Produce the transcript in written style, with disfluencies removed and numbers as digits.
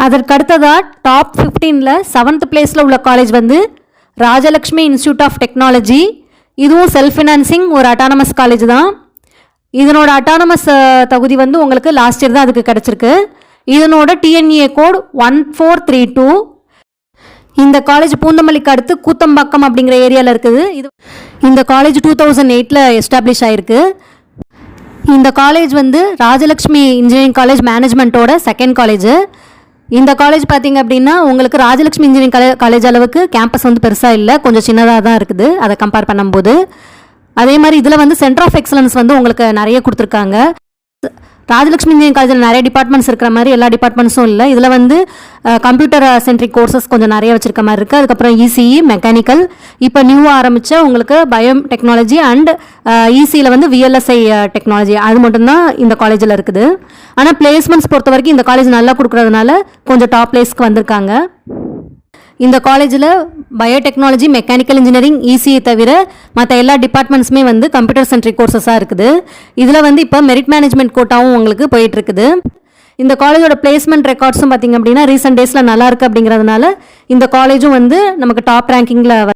அதற்கடுத்ததாக top 15ல் 7th பிளேஸில் உள்ள college வந்து ராஜலக்ஷ்மி இன்ஸ்டியூட் ஆஃப் டெக்னாலஜி. இதுவும் செல்ஃப் ஃபினான்சிங் ஒரு அட்டானமஸ் காலேஜ் தான். இதனோட அட்டானமஸ் தகுதி வந்து உங்களுக்கு லாஸ்ட் இயர் தான் அதுக்கு கிடச்சிருக்கு. இதனோட டிஎன்ஏ கோட் 1432. இந்த காலேஜ் பூந்தமல்லிக்கு அடுத்து கூத்தம்பாக்கம் அப்படிங்கிற ஏரியாவில் இருக்குது. இந்த காலேஜ் 2008ல் எஸ்டாப்ளிஷ் ஆகிருக்கு. இந்த காலேஜ் வந்து ராஜலக்ஷ்மி இன்ஜினியரிங் காலேஜ் மேனேஜ்மெண்ட்டோட செகண்ட் காலேஜ். இந்த காலேஜ் பார்த்திங்க அப்படின்னா உங்களுக்கு ராஜலக்ஷ்மி இன்ஜினியரிங் காலேஜ் அளவுக்கு கேம்பஸ் வந்து பெருசாக இல்லை, கொஞ்சம் சின்னதாக தான் இருக்குது அதை கம்பேர் பண்ணும்போது. அதே மாதிரி இதில் வந்து சென்டர் ஆஃப் எக்ஸலன்ஸ் வந்து உங்களுக்கு நிறைய கொடுத்துருக்காங்க. ராஜலக்ஷ்மி இன்ஜினியரிங் காலேஜில் நிறைய டிபார்ட்மெண்ட்ஸ் இருக்கிற மாதிரி எல்லா டிபார்ட்மெண்ட்ஸும் இல்லை. இதில் வந்து கம்ப்யூட்டர் சென்ட்ரிக் கோர்சஸ் கொஞ்சம் நிறைய வச்சிருக்க மாதிரி இருக்குது. அதுக்கப்புறம் இசிஇ, மெக்கானிக்கல், இப்போ நியூவாக ஆரம்பித்த உங்களுக்கு பயோ டெக்னாலஜி அண்ட் இசியில் வந்து விஎல்எஸ்ஐ டெக்னாலஜி, அது மட்டும்தான் இந்த காலேஜில் இருக்குது. ஆனால் பிளேஸ்மெண்ட்ஸ் பொறுத்த வரைக்கும் இந்த காலேஜ் நல்லா கொடுக்குறதுனால கொஞ்சம் டாப் பிளேஸ்க்கு வந்திருக்காங்க. இந்த காலேஜில் பயோடெக்னாலஜி, மெக்கானிக்கல் இன்ஜினியரிங், இசிஐ தவிர மற்ற எல்லா டிபார்ட்மெண்ட்ஸுமே வந்து கம்ப்யூட்டர் சென்ட்ரிக் கோர்சஸாக இருக்குது. இதில் வந்து இப்போ மெரிட் மேனேஜ்மெண்ட் கோட்டாவும் உங்களுக்கு போயிட்டுருக்குது. இந்த காலேஜோட பிளேஸ்மெண்ட் ரெக்கார்ட்ஸும் பார்த்திங்க அப்படின்னா ரீசெண்ட் டேஸில் நல்லா இருக்குது அப்படிங்கிறதுனால இந்த காலேஜும் வந்து நமக்கு டாப் ரேங்கிங்கில்